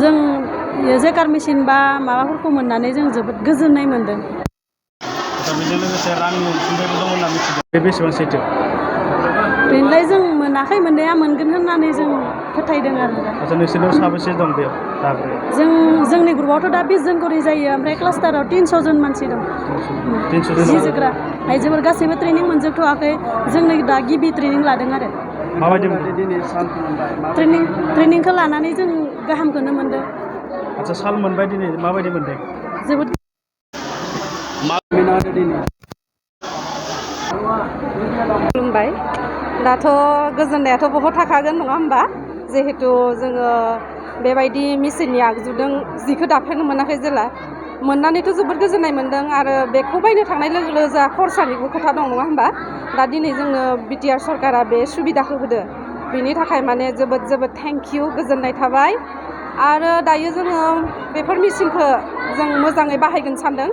जों जेकार मेसिन बा माबाफोरखौ मोननानै जों जोबोद गोजोननाय मोनदों। बेजों लोगोसे रांनि अनसुंथाइबो दं होनना मिथिदों, बे बेसेबां सैथो? बेनिफ्राय जों मोनाखै, मोननाया मोनगोन होननानै जों फोथायदों आरो दा। आচ্ছা, नोंसोरनाव साबेसे दं बेयाव दाबो? जोंनि ग्रुपआवथ' दा 20 जन करि जायो, ओमफ्राय क्लास्टाराव 300 जन मानसि दं। 300 जन जि जोग्रा आइजोफोर गासैबो ट्रेनिं मोनजोबथ'वाखै, जोंनो दा गिबि ट्रेनिं लादों आरो। माबायदि ट्रेनिंखौ लानानै जों गाहामखौनो मोनदों। आচ্ছা, साल मोनबाय दिनै, माबायदि मोनदों? जोबोद खुलुमबाय। दाथ' गोजोननायाथ' बहुत थाखागोन नङा होमबा, जिहेतु जोङो बेबायदि मेसिननि आगजुजों जिखौ दाफेरनो मोनाखै जेला मोननानैथ' जोबोद गोजोननाय मोन्दों। आरो बेखौ बायनो थांनाय लोगो लोगो जा खरसानिबो खोथा दं नङा होमबा। दा दिनै जोंनो बिटिआर सरकारा बे सुबिदाखौ होदो, बेनि थाखाय माने जोबोद जोबोद थेंक इउ, गोजोननाय थाबाय। आरो दायो जोङो बेफोर मेसिनखौ जों मोजाङै बाहायगोन सानदों,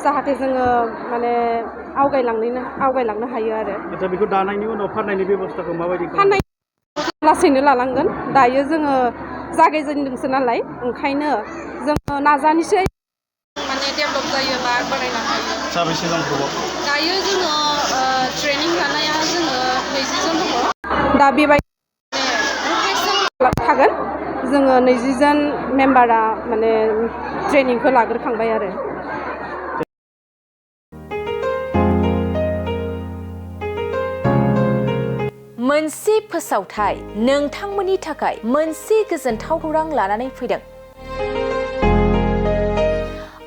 जाहाथे जोङो माने आवगायलांनो हायो आरो। आচ্ছা, बेखौ दानायनि उनाव फाननायनि बेबस्थाखौ माबायदि फाननाय लासैनो लालांगोन। दायो जोङो जागायजेनदोंसो नालाय, ओंखायनो जोङो नाजानोसै माने डेभेलप जायोबा बारायनो हायो। साबेसे दं ग्रुपआव? दायो जोङो ट्रेनिं लानाया जोङो 20 जन दङ। दा बेबायदि थागोन, जोङो 20 जन मेम्बारा माने ट्रेनिंखौ लाग्रोखांबाय आरो। मोनसे फोसावथाय नोंथांमोननि थाखाय मोनसे गोजोनथाव खौरां लानानै फैदों।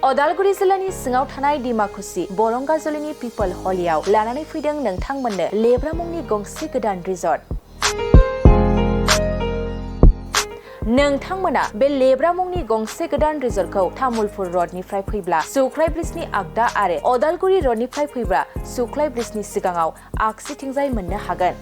अदालगुरि जिल्लानि सिङाव थानाय डिमाकुसि बरंगाजुलिनि पिपल हलियाव लानानै फैदों नोंथांमोननो लेब्रा मुंनि गंसे गोदान रिजर्ट। नोंथांमोना बे लेब्रा मुंनि गंसे गोदान रिजर्टखौ तामुलपुर रडनिफ्राय फैब्ला सुख्लाय ब्रिजनि आगदा आरो अदालगुरि रडनिफ्राय फैब्ला सुख्लाय ब्रिजनि सिगाङाव आगसिथिंजाय मोननो हागोन।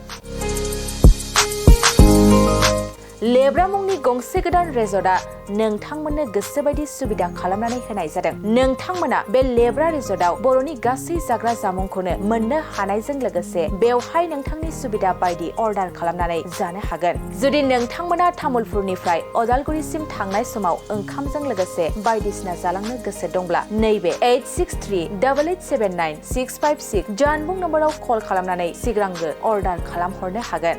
लेब्रा मुंनि गंसे गोदान रिजर्टआ नोंथांमोननो गोसोबायदि सुबिदा खालामनानै होनाय जादों। नोंथांमोना बे लेब्रा रिजर्टआव बर'नि गासै जाग्रा जामुंखौनो मोननो हानायजों लोगोसे बेवहाय नोंथांनि सुबिदा बायदि अर्डार खालामनानै जानो हागोन। जुदि नोंथांमोना तामुलपुरनिफ्राय अदालगुरिसिम थांनाय समाव ओंखामजों लोगोसे बायदिसिना जालांनो गोसो दंब्ला नैबे 8638879656 जानबुं नम्बराव कल खालामनानै सिगांग्रो अर्डार खालामहरनो हागोन।